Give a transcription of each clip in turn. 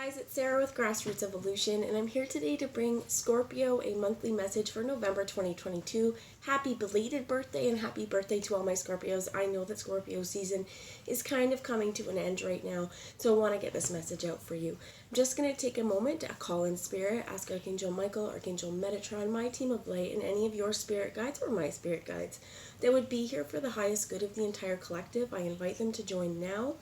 Guys, it's Sarah with Grassroots Evolution, and I'm here today to bring Scorpio a monthly message for November 2022. Happy belated birthday and happy birthday to all my Scorpios. I know that Scorpio season is kind of coming to an end right now, so I want to get this message out for you. I'm just going to take a moment to call in spirit, ask Archangel Michael, Archangel Metatron, my team of light, and any of your spirit guides or my spirit guides that would be here for the highest good of the entire collective. I invite them to join now.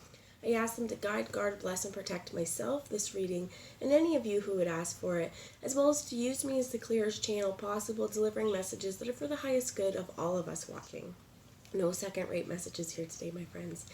I ask them to guide, guard, bless, and protect myself, this reading, and any of you who would ask for it, as well as to use me as the clearest channel possible, delivering messages that are for the highest good of all of us watching. No second-rate messages here today, my friends.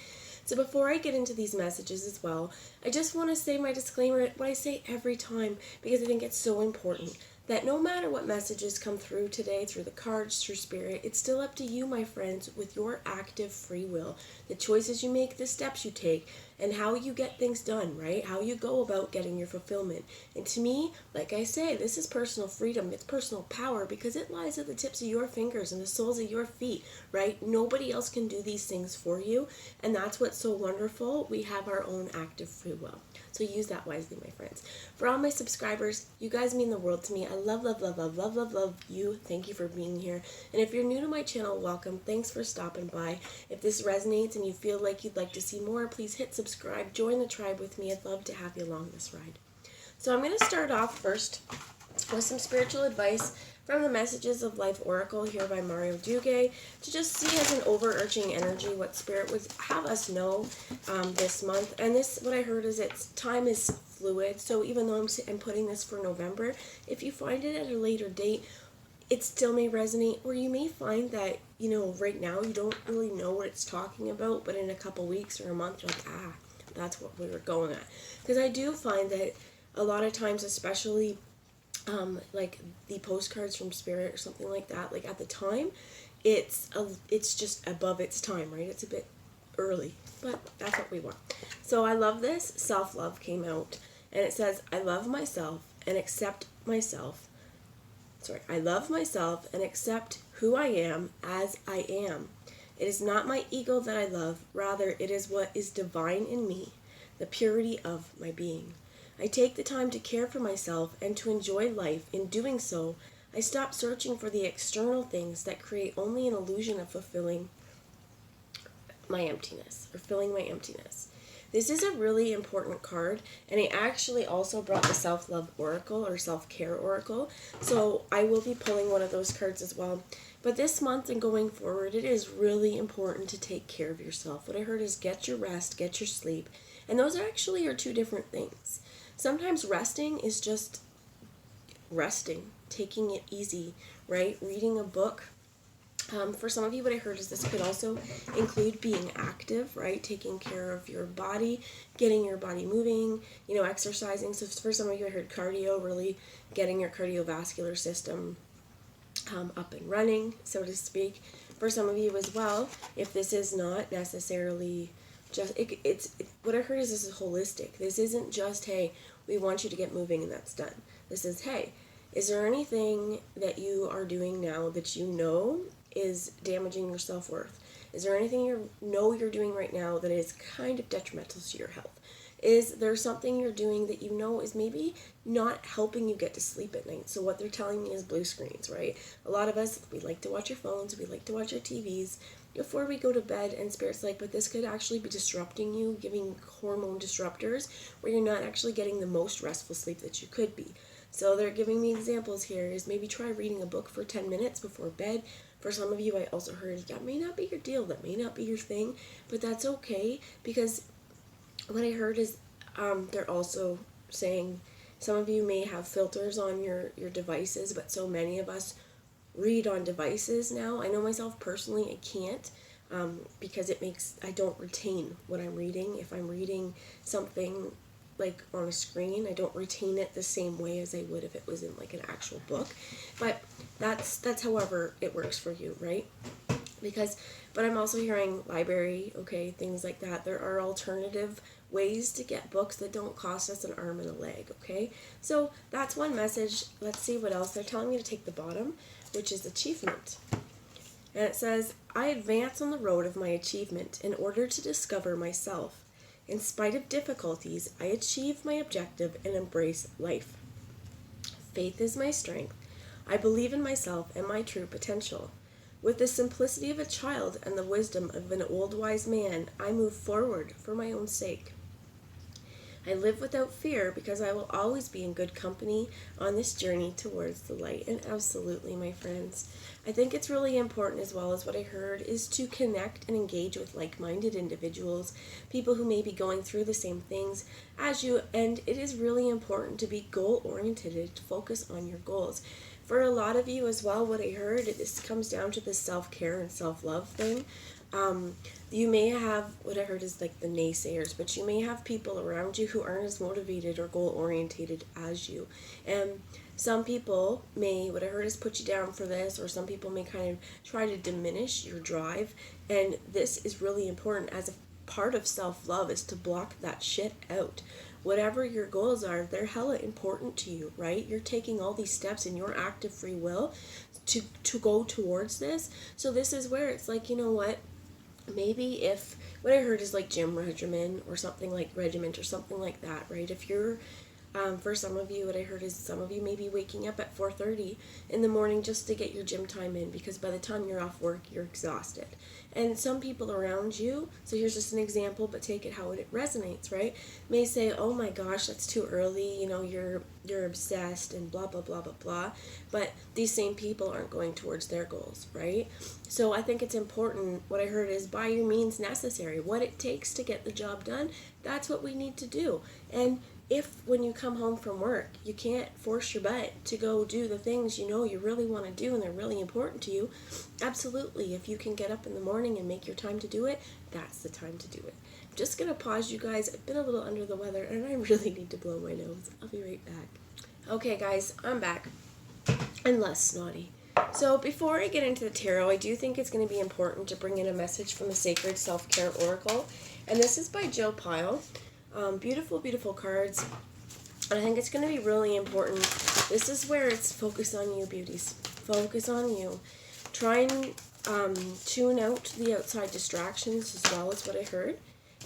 So before I get into these messages as well, I just want to say my disclaimer, what I say every time, because I think it's so important, that no matter what messages come through today, through the cards, through spirit, it's still up to you, my friends, with your active free will. The choices you make, the steps you take, and how you get things done, right? How you go about getting your fulfillment. And to me, like I say, this is personal freedom. It's personal power because it lies at the tips of your fingers and the soles of your feet, right? Nobody else can do these things for you. And that's what's so wonderful. We have our own active free will. So use that wisely, my friends. For all my subscribers, you guys mean the world to me. I love, love, love, love, love, love, love you. Thank you for being here. And if you're new to my channel, welcome. Thanks for stopping by. If this resonates and you feel like you'd like to see more, please hit subscribe. Join the tribe with me. I'd love to have you along this ride. So I'm going to start off first with some spiritual advice from the Messages of Life Oracle here by Mario Dugue, to just see as an overarching energy what Spirit would have us know this month. And this, what I heard is time is fluid. So even though I'm putting this for November, if you find it at a later date, it still may resonate, or you may find that, you know, right now you don't really know what it's talking about, but in a couple weeks or a month, you're like, that's what we were going at. Because I do find that a lot of times, especially like the postcards from Spirit or something like that, like at the time, it's just above its time, right? It's a bit early, but that's what we want. So I love this. Self-love came out, and it says, I love myself and accept myself. I love myself and accept who I am as I am. It is not my ego that I love, rather it is what is divine in me, the purity of my being. I take the time to care for myself and to enjoy life. In doing so, I stop searching for the external things that create only an illusion of fulfilling my emptiness, or filling my emptiness. This is a really important card, and it actually also brought the Self-Love Oracle, or Self-Care Oracle, so I will be pulling one of those cards as well. But this month and going forward, it is really important to take care of yourself. What I heard is get your rest, get your sleep, and those actually are two different things. Sometimes resting is just resting, taking it easy, right? Reading a book. For some of you, what I heard is this could also include being active, right? Taking care of your body, getting your body moving, you know, exercising. So for some of you, I heard cardio, really getting your cardiovascular system up and running, so to speak. For some of you as well, if this is not necessarily just, what I heard is this is holistic. This isn't just, hey, we want you to get moving and that's done. This is, hey, is there anything that you are doing now that you know is damaging your self-worth? Is there anything you know you're doing right now that is kind of detrimental to your health? Is there something you're doing that you know is maybe not helping you get to sleep at night? So what they're telling me is blue screens, right? A lot of us, we like to watch our phones, we like to watch our TVs before we go to bed, and Spirit's like, but this could actually be disrupting you, giving hormone disruptors where you're not actually getting the most restful sleep that you could be. So they're giving me examples here is maybe try reading a book for 10 minutes before bed. For some of you, I also heard that may not be your deal, that may not be your thing, but that's okay, because what I heard is they're also saying some of you may have filters on your devices, but so many of us read on devices now. I know myself personally, I can't because I don't retain what I'm reading. If I'm reading something like on a screen, I don't retain it the same way as I would if it was in like an actual book. But that's however it works for you, right? But I'm also hearing library, okay, things like that. There are alternative ways to get books that don't cost us an arm and a leg, okay? So that's one message. Let's see what else. They're telling me to take the bottom, which is achievement. And it says, I advance on the road of my achievement in order to discover myself. In spite of difficulties, I achieve my objective and embrace life. Faith is my strength. I believe in myself and my true potential. With the simplicity of a child and the wisdom of an old wise man, I move forward for my own sake. I live without fear because I will always be in good company on this journey towards the light. And absolutely, my friends, I think it's really important, as well as what I heard, is to connect and engage with like-minded individuals, people who may be going through the same things as you. And it is really important to be goal-oriented and to focus on your goals. For a lot of you as well, what I heard, this comes down to the self-care and self-love thing. You may have, what I heard is like the naysayers, but you may have people around you who aren't as motivated or goal-orientated as you. And some people may, what I heard is put you down for this, or some people may kind of try to diminish your drive. And this is really important as a part of self-love, is to block that shit out. Whatever your goals are, they're hella important to you, right? You're taking all these steps in your active free will to go towards this. So this is where it's like, you know what? Maybe if, what I heard is like gym regimen or something like regiment or something like that, right? If you're, for some of you, what I heard is some of you may be waking up at 4:30 in the morning just to get your gym time in, because by the time you're off work, you're exhausted. And some people around you, so here's just an example, but take it how it resonates, right? May say, oh my gosh, that's too early, you know, you're obsessed and blah, blah, blah, blah, blah. But these same people aren't going towards their goals, right? So I think it's important, what I heard is by your means necessary. What it takes to get the job done, that's what we need to do. And if when you come home from work, you can't force your butt to go do the things you know you really want to do and they're really important to you, absolutely, if you can get up in the morning and make your time to do it, that's the time to do it. I'm just going to pause, you guys. I've been a little under the weather and I really need to blow my nose. I'll be right back. Okay, guys, I'm back. And less snotty. So before I get into the tarot, I do think it's going to be important to bring in a message from the Sacred Self-Care Oracle. And this is by Jill Pyle. Beautiful, beautiful cards. And I think it's going to be really important. This is where it's focus on you, beauties. Focus on you. Try and tune out the outside distractions as well, as what I heard.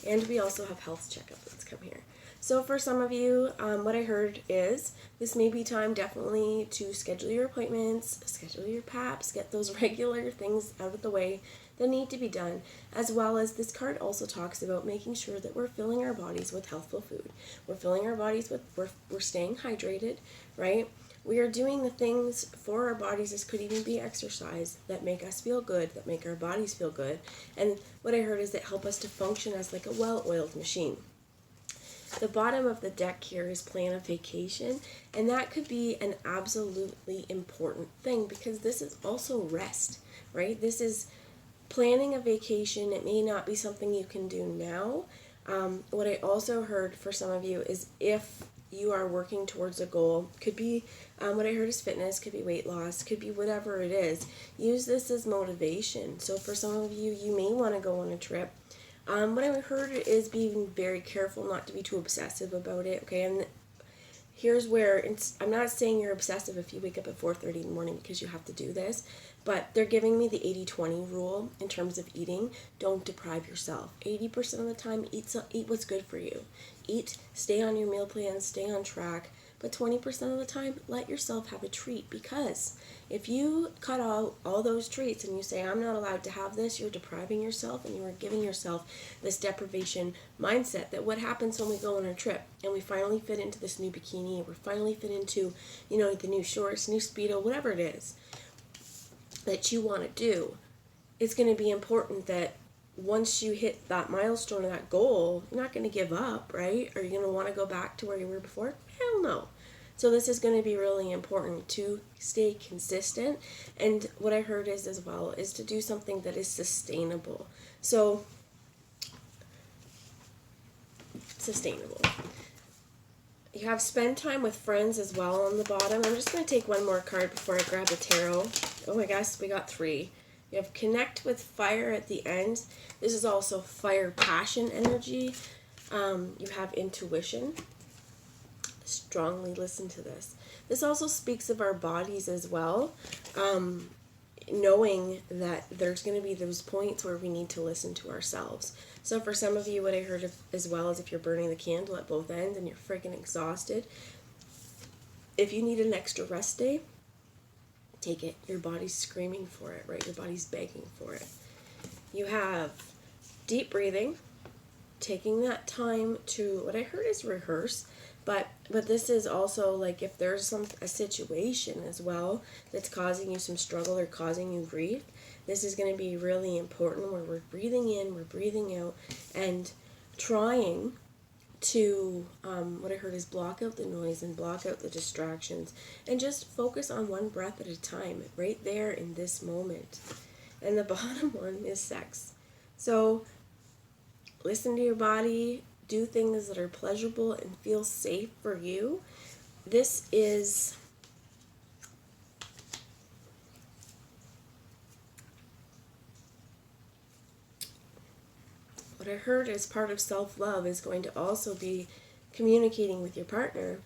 And we also have health checkup. Let's come here. So for some of you, what I heard is this may be time definitely to schedule your appointments, schedule your PAPs, get those regular things out of the way that need to be done, as well as this card also talks about making sure that we're filling our bodies with healthful food. We're filling our bodies with, we're staying hydrated, right? We are doing the things for our bodies, this could even be exercise, that make us feel good, that make our bodies feel good. And what I heard is that help us to function as like a well-oiled machine. The bottom of the deck here is plan a vacation, and that could be an absolutely important thing because this is also rest, right? This is planning a vacation. It may not be something you can do now. What I also heard for some of you is if you are working towards a goal, could be what I heard is fitness, could be weight loss, could be whatever it is. Use this as motivation. So for some of you, you may want to go on a trip. What I heard is being very careful not to be too obsessive about it, okay? And here's where, I'm not saying you're obsessive if you wake up at 4:30 in the morning because you have to do this, but they're giving me the 80-20 rule in terms of eating. Don't deprive yourself. 80% of the time, eat what's good for you. Eat, stay on your meal plan, stay on track, but 20% of the time, let yourself have a treat, because if you cut out all those treats and you say, I'm not allowed to have this, you're depriving yourself and you are giving yourself this deprivation mindset that what happens when we go on our trip and we finally fit into this new bikini, or we finally fit into, you know, the new shorts, new Speedo, whatever it is that you want to do. It's going to be important that once you hit that milestone or that goal, you're not going to give up, right? Are you going to want to go back to where you were before? Hell no. So this is going to be really important to stay consistent. And what I heard is as well is to do something that is sustainable. So, sustainable. You have spend time with friends as well on the bottom. I'm just going to take one more card before I grab the tarot. Oh my gosh, we got 3. You have connect with fire at the end. This is also fire passion energy. You have intuition. Strongly listen to this. This also speaks of our bodies as well. knowing that there's going to be those points where we need to listen to ourselves. So for some of you, what I heard of, as well, is if you're burning the candle at both ends and you're freaking exhausted, if you need an extra rest day, take it. Your body's screaming for it, right? Your body's begging for it. You have deep breathing, taking that time to, what I heard is rehearse, but this is also like if there's a situation as well that's causing you some struggle or causing you grief, this is going to be really important, where we're breathing in, we're breathing out, and trying to, what I heard is block out the noise and block out the distractions and just focus on one breath at a time, right there in this moment. And the bottom one is sex. So listen to your body, do things that are pleasurable and feel safe for you. This is what I heard as part of self-love is going to also be communicating with your partner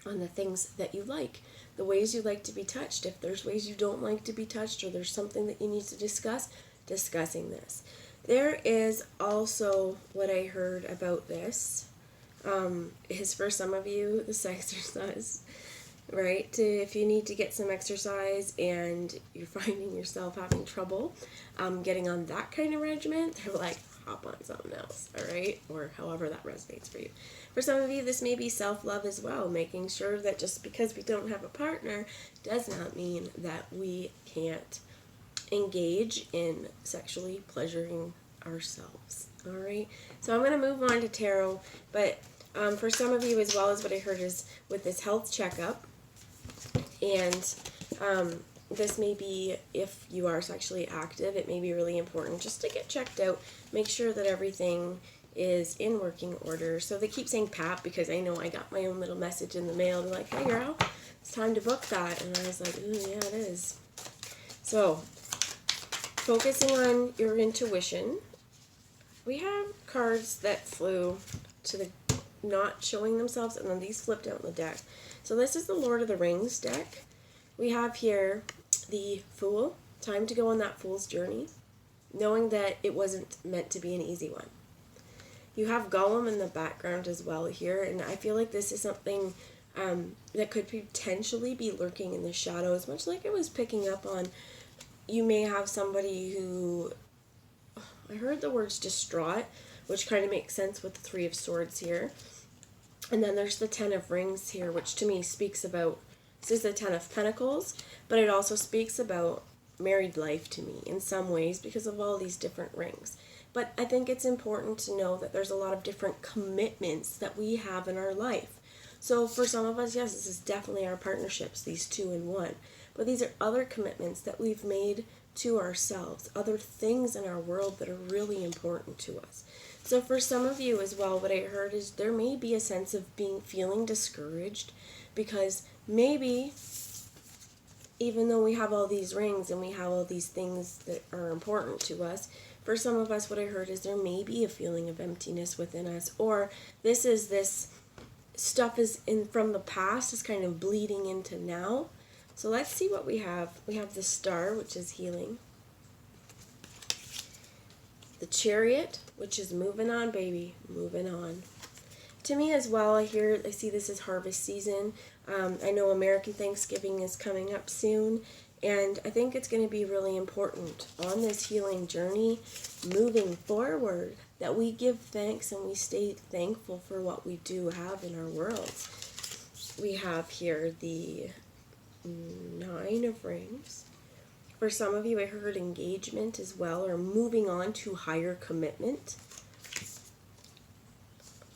on the things that you like, the ways you like to be touched. If there's ways you don't like to be touched, or there's something that you need to discuss, discussing this. There is also what I heard about this is for some of you, this exercise, right? If you need to get some exercise and you're finding yourself having trouble getting on that kind of regimen, they're like, hop on something else, all right? Or however that resonates for you. For some of you, this may be self-love as well, making sure that just because we don't have a partner does not mean that we can't engage in sexually pleasuring ourselves, all right? So I'm going to move on to tarot, but for some of you as well, as what I heard is with this health checkup, and this may be, if you are sexually active, it may be really important just to get checked out, make sure that everything is in working order. So they keep saying PAP because I know I got my own little message in the mail. They're like, hey girl, it's time to book that. And I was like, ooh, yeah, it is. So focusing on your intuition. We have cards that flew to the not showing themselves, and then these flipped out in the deck. So this is the Lord of the Rings deck. We have here the Fool, time to go on that fool's journey, knowing that it wasn't meant to be an easy one. You have Gollum in the background as well here, and I feel like this is something that could potentially be lurking in the shadows, much like I was picking up on. You may have somebody who, I heard the words distraught, which kind of makes sense with the Three of Swords here. And then there's the Ten of Rings here, which to me speaks about, this is the Ten of Pentacles, but it also speaks about married life to me in some ways because of all these different rings. But I think it's important to know that there's a lot of different commitments that we have in our life. So for some of us, yes, this is definitely our partnerships, these 2 in 1. But these are other commitments that we've made to ourselves, other things in our world that are really important to us. So for some of you as well, what I heard is there may be a sense of feeling discouraged because maybe even though we have all these rings and we have all these things that are important to us, for some of us, what I heard is there may be a feeling of emptiness within us, or this stuff is from the past is kind of bleeding into now. So let's see what we have. We have the Star, which is healing. The Chariot, which is moving on, baby, moving on. To me as well, I see this as harvest season. I know American Thanksgiving is coming up soon, and I think it's going to be really important on this healing journey, moving forward, that we give thanks and we stay thankful for what we do have in our world. We have here the Nine of Rings. For some of you, I heard engagement as well, or moving on to higher commitment.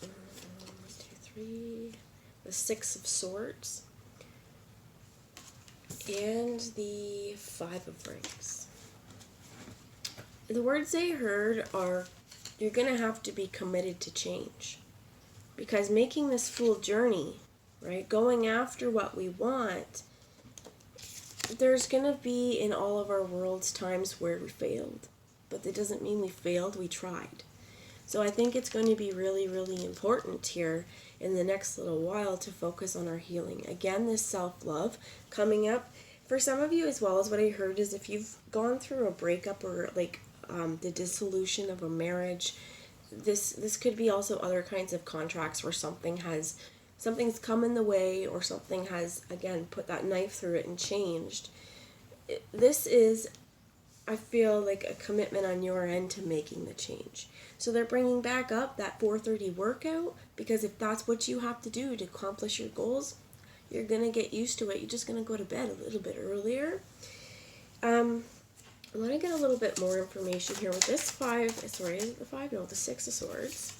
1, 2, 3. The Six of Swords. And the Five of Rings. The words I heard are, you're going to have to be committed to change. Because making this full journey, right, going after what we want, there's going to be in all of our worlds times where we failed. But that doesn't mean we failed, we tried. So I think it's going to be really, really important here in the next little while to focus on our healing. Again, this self-love coming up. For some of you as well, as what I heard is if you've gone through a breakup or like the dissolution of a marriage, this could be also other kinds of contracts where something's come in the way, or something has again put that knife through it and changed. This is, I feel like, a commitment on your end to making the change. So they're bringing back up that 4:30 workout, because if that's what you have to do to accomplish your goals, you're going to get used to it. You're just going to go to bed a little bit earlier. I want to get a little bit more information here with this the 6 of Swords.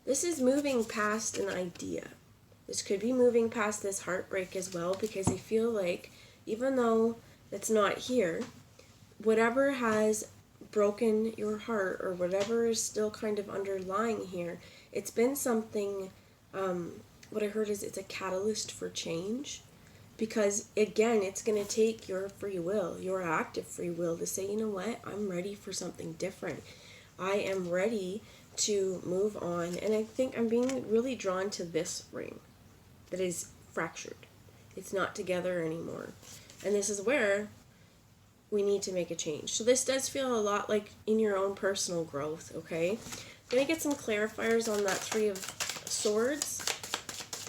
This is moving past an idea. This could be moving past this heartbreak as well, because I feel like even though it's not here, whatever has broken your heart or whatever is still kind of underlying here, it's been something, what I heard is it's a catalyst for change. Because again, it's going to take your free will, your active free will, to say, you know what, I'm ready for something different. I am ready to move on. And I think I'm being really drawn to this ring that is fractured. It's not together anymore. And this is where we need to make a change. So this does feel a lot like in your own personal growth, okay? I'm going to get some clarifiers on that 3 of Swords,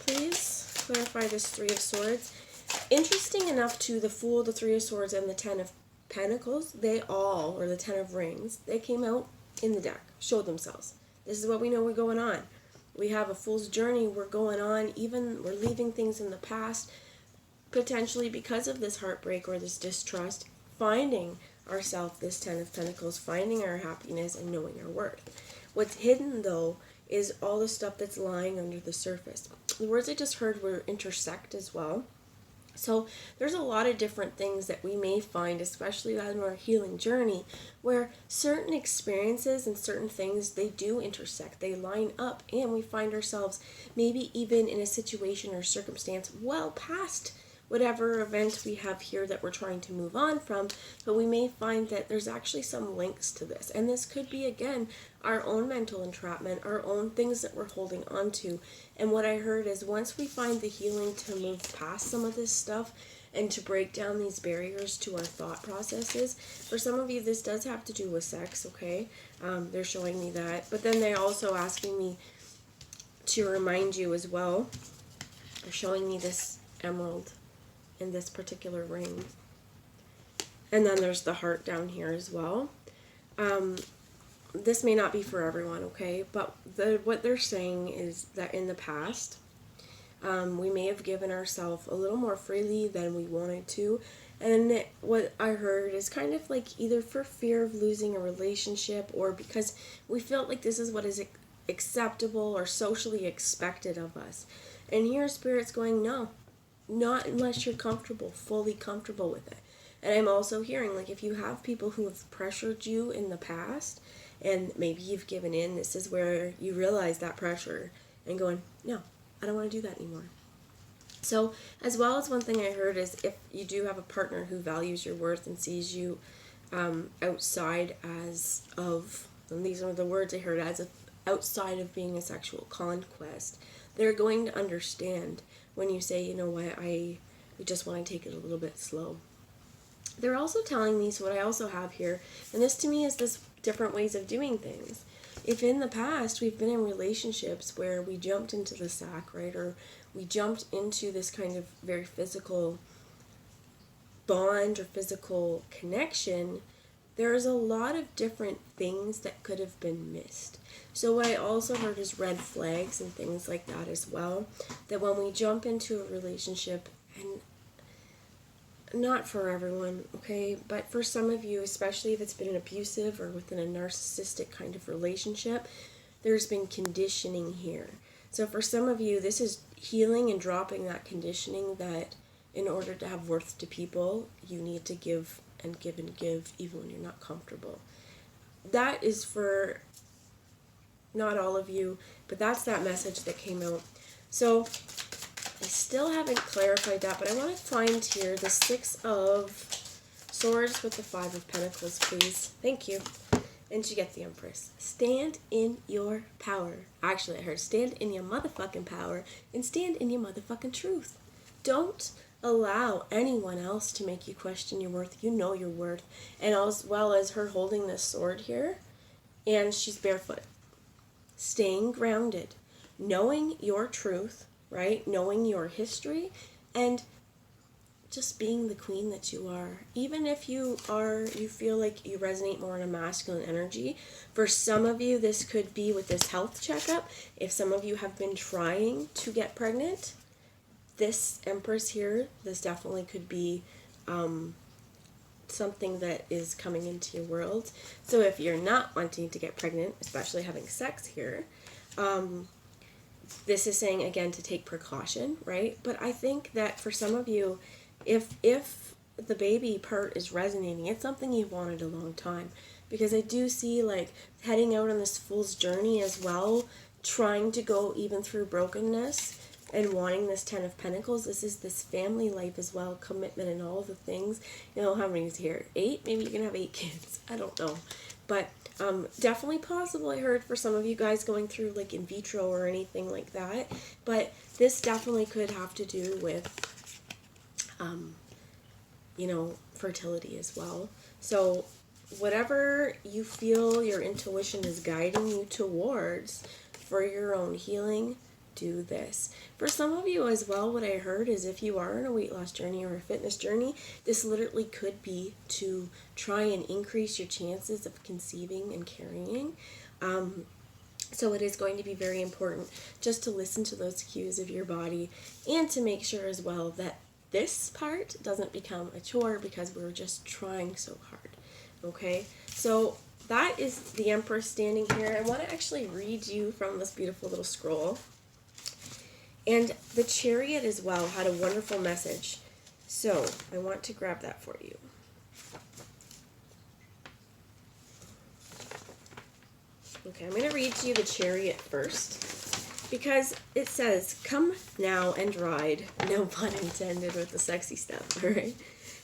please. Clarify this 3 of Swords. Interesting enough, to the Fool, the 3 of Swords, and the 10 of Pentacles, or the 10 of Rings, they came out in the deck, showed themselves. This is what we know we're going on. We have a Fool's journey we're going on, even we're leaving things in the past, potentially because of this heartbreak or this distrust, finding ourselves, this 10 of Pentacles, finding our happiness and knowing our worth. What's hidden, though, is all the stuff that's lying under the surface. The words I just heard were intersect as well. So there's a lot of different things that we may find, especially on our healing journey, where certain experiences and certain things, they do intersect, they line up, and we find ourselves maybe even in a situation or circumstance well past whatever event we have here that we're trying to move on from, but we may find that there's actually some links to this. And this could be, again, our own mental entrapment, our own things that we're holding on to. And what I heard is once we find the healing to move past some of this stuff and to break down these barriers to our thought processes, for some of you this does have to do with sex, okay? They're showing me that. But then they're also asking me to remind you as well. They're showing me this emerald in this particular ring. And then there's the heart down here as well. This may not be for everyone, okay? But what they're saying is that in the past, we may have given ourselves a little more freely than we wanted to. And what I heard is kind of like either for fear of losing a relationship, or because we felt like this is what is acceptable or socially expected of us. And here Spirit's going, no, not unless you're comfortable, fully comfortable with it. And I'm also hearing, like, if you have people who have pressured you in the past, and maybe you've given in, this is where you realize that pressure and going, no, I don't want to do that anymore. So, as well as one thing I heard is if you do have a partner who values your worth and sees you outside as of, and these are the words I heard, as of outside of being a sexual conquest, they're going to understand when you say, you know what, we just want to take it a little bit slow. They're also telling me, so what I also have here, and this to me is this different ways of doing things. If in the past we've been in relationships where we jumped into the sack, right, or we jumped into this kind of very physical bond or physical connection, there's a lot of different things that could have been missed. So what I also heard is red flags and things like that as well, that when we jump into a relationship, and not for everyone, okay, but for some of you, especially if it's been an abusive or within a narcissistic kind of relationship, there's been conditioning here. So for some of you, this is healing and dropping that conditioning that in order to have worth to people, you need to give and give and give even when you're not comfortable. That is for not all of you, but that's that message that came out. So I still haven't clarified that, but I want to find here the 6 of Swords with the 5 of Pentacles, please. Thank you. And you get the Empress. Stand in your power. Actually, I heard stand in your motherfucking power and stand in your motherfucking truth. Don't allow anyone else to make you question your worth. You know your worth. And as well as her holding this sword here, and she's barefoot. Staying grounded. Knowing your truth, right? Knowing your history, and just being the queen that you are. Even if you feel like you resonate more in a masculine energy. For some of you, this could be with this health checkup. If some of you have been trying to get pregnant, this Empress here, this definitely could be something that is coming into your world. So if you're not wanting to get pregnant, especially having sex here, this is saying, again, to take precaution, right? But I think that for some of you, if the baby part is resonating, it's something you've wanted a long time. Because I do see, like, heading out on this fool's journey as well, trying to go even through brokenness and wanting this 10 of Pentacles. This is this family life as well, commitment and all the things. You know, how many is here? 8? Maybe you can have 8 kids. I don't know. But definitely possible, I heard, for some of you guys going through like in vitro or anything like that. But this definitely could have to do with, you know, fertility as well. So whatever you feel your intuition is guiding you towards for your own healing, do this. For some of you as well, what I heard is if you are on a weight loss journey or a fitness journey, this literally could be to try and increase your chances of conceiving and carrying. So it is going to be very important just to listen to those cues of your body and to make sure as well that this part doesn't become a chore because we're just trying so hard. Okay, so that is the Empress standing here. I want to actually read you from this beautiful little scroll. And the Chariot as well had a wonderful message. So I want to grab that for you. Okay, I'm going to read to you the Chariot first. Because it says, come now and ride. No pun intended with the sexy stuff, alright?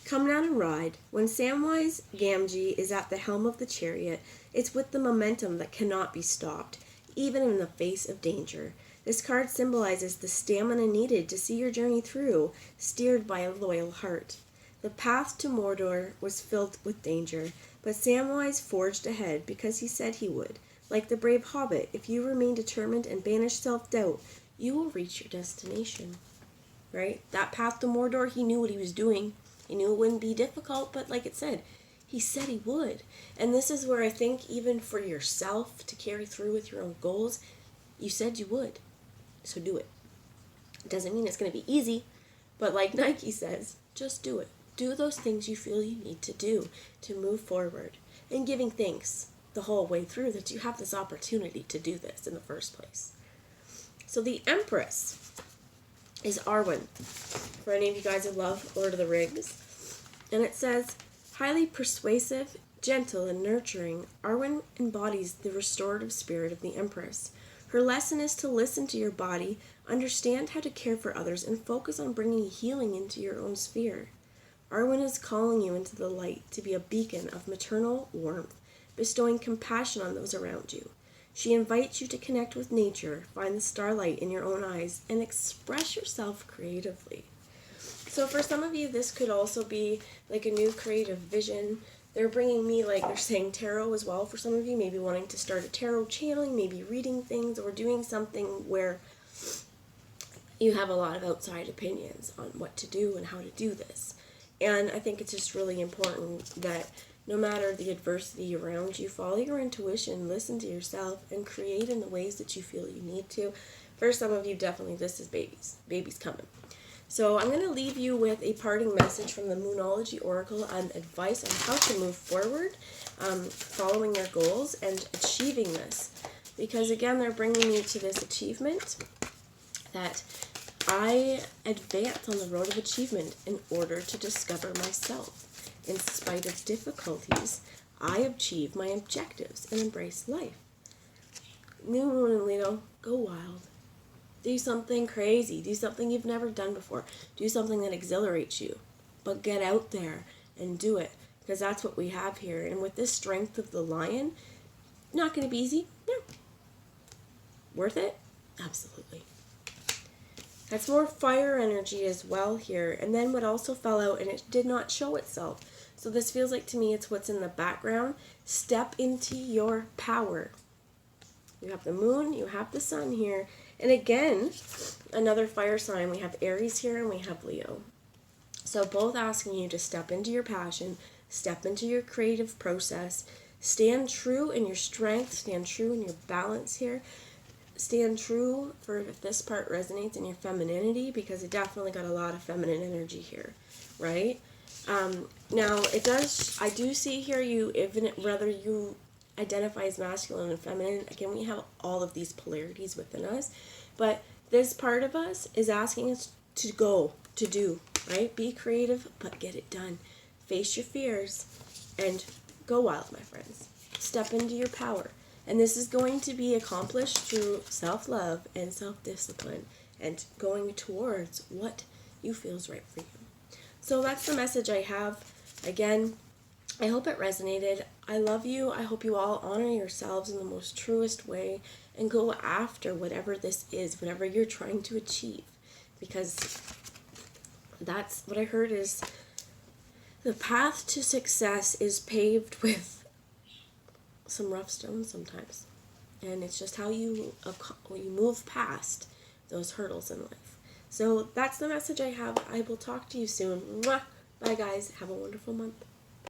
Come down and ride. When Samwise Gamgee is at the helm of the Chariot, it's with the momentum that cannot be stopped, even in the face of danger. This card symbolizes the stamina needed to see your journey through, steered by a loyal heart. The path to Mordor was filled with danger, but Samwise forged ahead because he said he would. Like the brave hobbit, if you remain determined and banish self-doubt, you will reach your destination. Right? That path to Mordor, he knew what he was doing. He knew it wouldn't be difficult, but like it said he would. And this is where I think even for yourself to carry through with your own goals, you said you would. So do it. It doesn't mean it's going to be easy, but like Nike says, just do it. Do those things you feel you need to do to move forward, and giving thanks the whole way through that you have this opportunity to do this in the first place. So the Empress is Arwen, for any of you guys who love Lord of the Rings. And it says, highly persuasive, gentle, and nurturing, Arwen embodies the restorative spirit of the Empress. Her lesson is to listen to your body, understand how to care for others, and focus on bringing healing into your own sphere. Arwen is calling you into the light to be a beacon of maternal warmth, bestowing compassion on those around you. She invites you to connect with nature, find the starlight in your own eyes, and express yourself creatively. So for some of you, this could also be like a new creative vision. They're bringing me, like, they're saying tarot as well for some of you, maybe wanting to start a tarot channeling, maybe reading things, or doing something where you have a lot of outside opinions on what to do and how to do this. And I think it's just really important that no matter the adversity around you, follow your intuition, listen to yourself, and create in the ways that you feel you need to. For some of you, definitely this is babies. Babies coming. So I'm going to leave you with a parting message from the Moonology Oracle on advice on how to move forward, following your goals and achieving this. Because again, they're bringing me to this achievement that I advance on the road of achievement in order to discover myself. In spite of difficulties, I achieve my objectives and embrace life. New Moon and Leo, go wild. Do something crazy. Do something you've never done before. Do something that exhilarates you. But get out there and do it. Because that's what we have here. And with this strength of the lion, not going to be easy? No. Worth it? Absolutely. That's more fire energy as well here. And then what also fell out, and it did not show itself. So this feels like to me it's what's in the background. Step into your power. You have the moon, you have the sun here. And again, another fire sign. We have Aries here and we have Leo. So both asking you to step into your passion, step into your creative process, stand true in your strength, stand true in your balance here. Stand true for if this part resonates in your femininity, because it definitely got a lot of feminine energy here, right? Now it does, I do see here you, even whether you identify as masculine and feminine, again, we have all of these polarities within us, but this part of us is asking us to go, to do, right? Be creative, but get it done. Face your fears and go wild, my friends. Step into your power. And this is going to be accomplished through self-love and self-discipline and going towards what you feel is right for you. So that's the message I have. Again, I hope it resonated. I love you. I hope you all honor yourselves in the most truest way and go after whatever this is, whatever you're trying to achieve. Because that's what I heard is the path to success is paved with some rough stones sometimes, and it's just how you move past those hurdles in life. So that's the message I have. I will talk to you soon. Mwah! Bye guys, have a wonderful month.